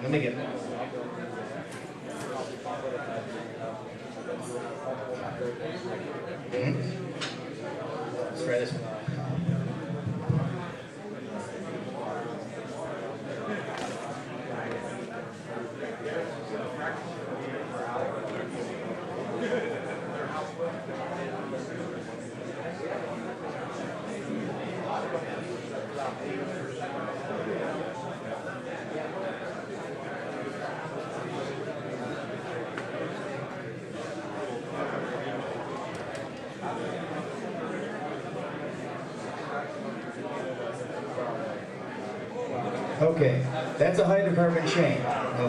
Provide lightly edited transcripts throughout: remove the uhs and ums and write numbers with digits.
Let me get it. Let's try this one. Okay, that's a hydrocarbon chain,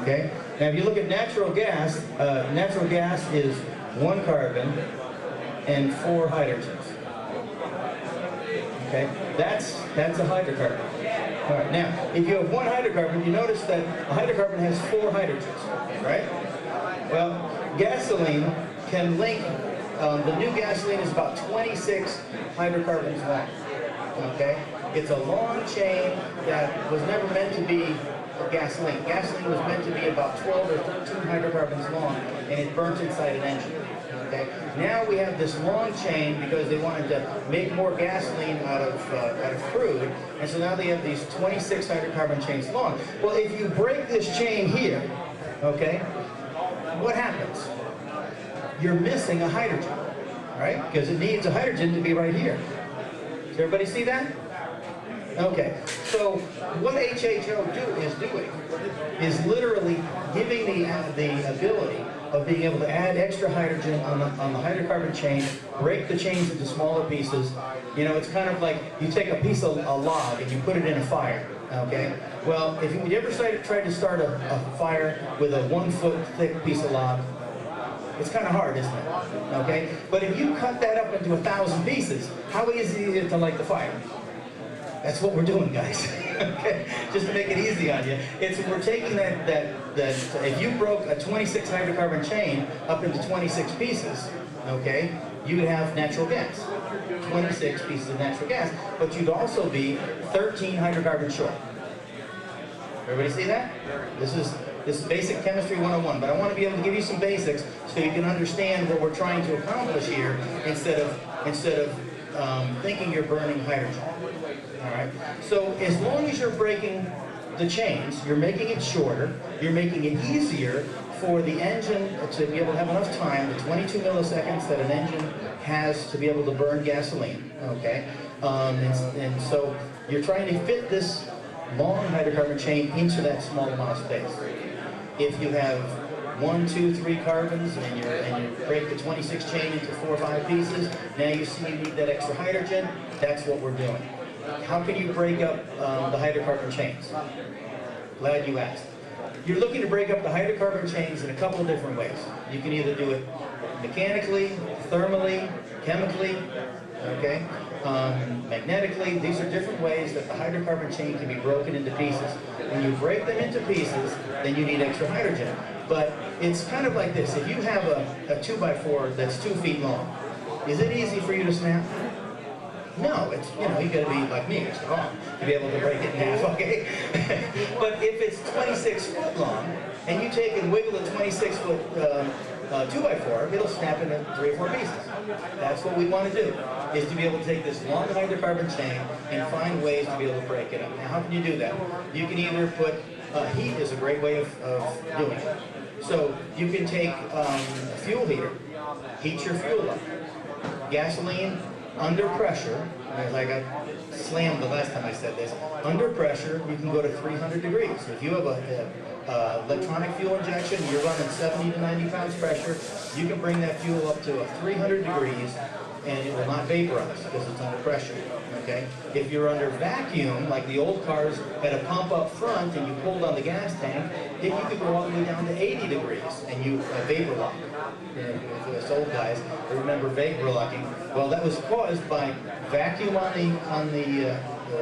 okay? Now if you look at natural gas is 1 carbon and 4 hydrogens. Okay, that's a hydrocarbon. All right, now if you have 1 hydrocarbon, you notice that a hydrocarbon has 4 hydrogens, right? Well, gasoline can link, the new gasoline is about 26 hydrocarbons long, okay? It's a long chain that was never meant to be gasoline. Gasoline was meant to be about 12 or 13 hydrocarbons long, and it burnt inside an engine. Okay. Now we have this long chain because they wanted to make more gasoline out of crude, and so now they have these 26 hydrocarbon chains long. Well, if you break this chain here, okay, what happens? You're missing a hydrogen, right? Because it needs a hydrogen to be right here. Does everybody see that? Okay, so what HHO is literally giving the ability of being able to add extra hydrogen on the hydrocarbon chain, break the chains into smaller pieces. You know, it's kind of like you take a piece of a log and you put it in a fire, okay? Well, if you ever tried to start a fire with a 1 foot thick piece of log, it's kind of hard, isn't it? Okay, but if you cut that up into 1,000 pieces, how easy is it to light the fire? That's what we're doing, guys. Okay, just to make it easy on you, we're taking that if you broke a 26 hydrocarbon chain up into 26 pieces, okay, you would have natural gas, 26 pieces of natural gas, but you'd also be 13 hydrocarbons short. Everybody see that? This is basic chemistry 101, but I want to be able to give you some basics so you can understand what we're trying to accomplish here instead of thinking you're burning hydrogen. All right. So as long as you're breaking the chains, you're making it shorter, you're making it easier for the engine to be able to have enough time, the 22 milliseconds that an engine has to be able to burn gasoline. Okay. And so you're trying to fit this long hydrocarbon chain into that small amount of space. If you have 1, 2, 3 carbons and you break the 26 chain into 4 or 5 pieces, now you see you need that extra hydrogen. That's what we're doing. How can you break up the hydrocarbon chains? Glad you asked. You're looking to break up the hydrocarbon chains in a couple of different ways. You can either do it mechanically, thermally, chemically, okay, magnetically. These are different ways that the hydrocarbon chain can be broken into pieces. When you break them into pieces, then you need extra hydrogen. But it's kind of like this. If you have a 2x4 that's 2 feet long, is it easy for you to snap? No, it's, you know, you got to be like me, Mr. Long, to be able to break it in half, okay? But if it's 26 foot long, and you take and wiggle a 26 foot 2x4, it'll snap into 3 or 4 pieces. That's what we want to do, is to be able to take this long hydrocarbon chain and find ways to be able to break it up. Now, how can you do that? You can either put, heat is a great way of doing it. So you can take a fuel heater, heat your fuel up. Gasoline, under pressure, as I got slammed the last time I said this, under pressure you can go to 300 degrees. If you have a electronic fuel injection, you're running 70 to 90 pounds pressure, you can bring that fuel up to 300 degrees and it will not vaporize because it's under pressure. Okay? If you're under vacuum, like the old cars had a pump up front and you pulled on the gas tank, then you could go all the way down to 80 degrees and you vapor lock. For us old guys, I remember vapor locking. Well, that was caused by vacuum on the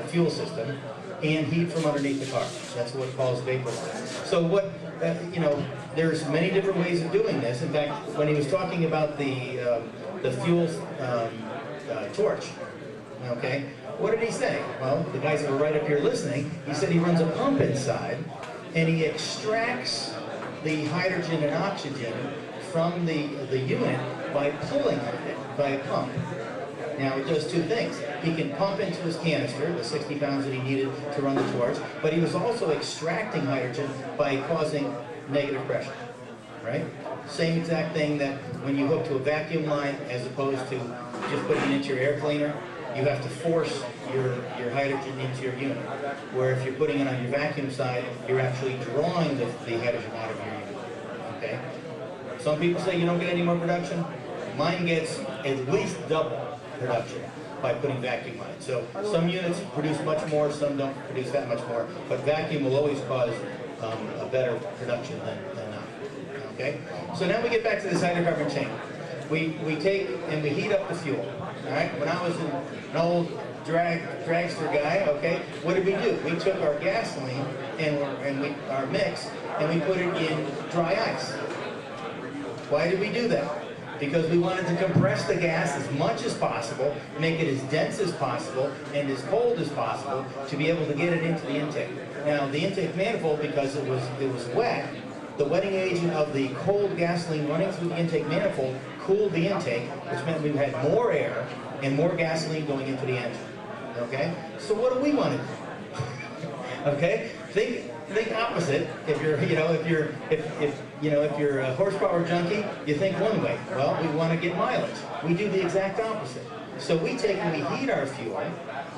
fuel system and heat from underneath the car. That's what caused vapor lock. So what, you know, there's many different ways of doing this. In fact, when he was talking about the fuel torch, okay, what did he say? Well, the guys that were right up here listening, he said he runs a pump inside, and he extracts the hydrogen and oxygen from the unit by pulling on it, by a pump. Now it does two things. He can pump into his canister, the 60 pounds that he needed to run the torch, but he was also extracting hydrogen by causing negative pressure, right? Same exact thing that when you hook to a vacuum line as opposed to just putting it into your air cleaner, you have to force your hydrogen into your unit. Where if you're putting it on your vacuum side, you're actually drawing the hydrogen out of your unit, okay? Some people say you don't get any more production. Mine gets at least double production by putting vacuum on it. So some units produce much more, some don't produce that much more, but vacuum will always cause a better production than not. Okay? So now we get back to this hydrocarbon chain. We take and we heat up the fuel. All right? When I was an old dragster guy, okay, what did we do? We took our gasoline and our mix and we put it in dry ice. Why did we do that? Because we wanted to compress the gas as much as possible, make it as dense as possible, and as cold as possible to be able to get it into the intake. Now, the intake manifold, because it was wet, the wetting agent of the cold gasoline running through the intake manifold cooled the intake, which meant we had more air and more gasoline going into the engine. Okay? So what do we want to do? Okay? Think opposite. If you're a horsepower junkie, you think one way. Well, we want to get mileage. We do the exact opposite. So we take and we heat our fuel,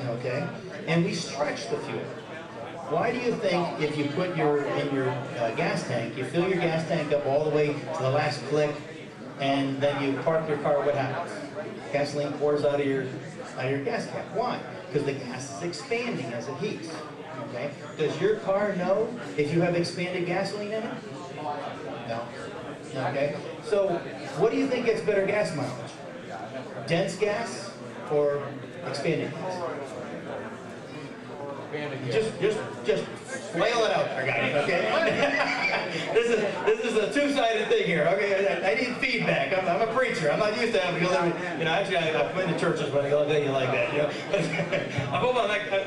okay, and we stretch the fuel. Why do you think if you put in your gas tank, you fill your gas tank up all the way to the last click, and then you park your car, what happens? Gasoline pours out of your gas cap. Why? Because the gas is expanding as it heats. Okay? Does your car know if you have expanded gasoline in it? No. Okay? So, what do you think gets better gas mileage? Dense gas or expanded gas? Just flail it out there, guys, okay? this is a two-sided thing here, okay? I need feedback. I'm a preacher. I'm not used to having to, actually I've been to churches where they go, you like that, you know?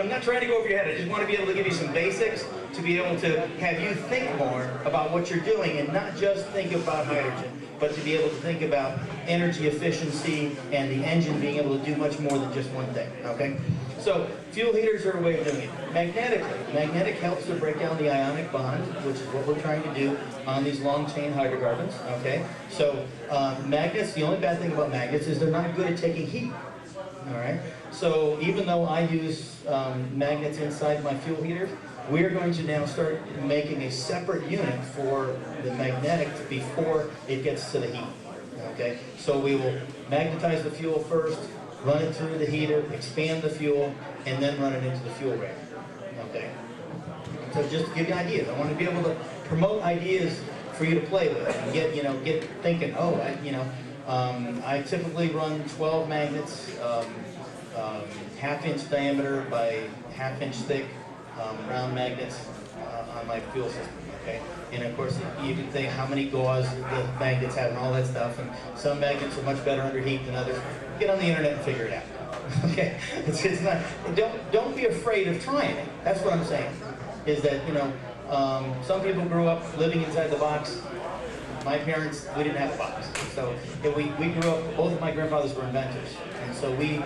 I'm not trying to go over your head. I just want to be able to give you some basics to be able to have you think more about what you're doing and not just think about hydrogen, but to be able to think about energy efficiency and the engine being able to do much more than just one thing, okay? So, fuel heaters are a way of doing it. Magnetic helps to break down the ionic bond, which is what we're trying to do on these long chain hydrocarbons, okay? So, magnets, the only bad thing about magnets is they're not good at taking heat, all right? So, even though I use magnets inside my fuel heaters, we're going to now start making a separate unit for the magnetic before it gets to the heat, okay? So, we will magnetize the fuel first, run it through the heater, expand the fuel, and then run it into the fuel rail. Okay. So just to give you ideas, I want to be able to promote ideas for you to play with and get thinking. Oh, I typically run 12 magnets, half-inch diameter by half-inch thick round magnets on my fuel system. Okay. And of course, you can think how many gauze the magnets have and all that stuff. And some magnets are much better under heat than others. Get on the internet and figure it out. Okay, it's not. Don't be afraid of trying it. That's what I'm saying. Is that some people grew up living inside the box. My parents, we didn't have a box. So we grew up. Both of my grandfathers were inventors, and so we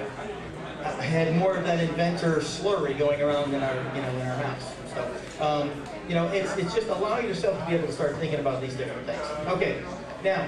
had more of that inventor slurry going around in our house. So it's just allow yourself to be able to start thinking about these different things. Okay, now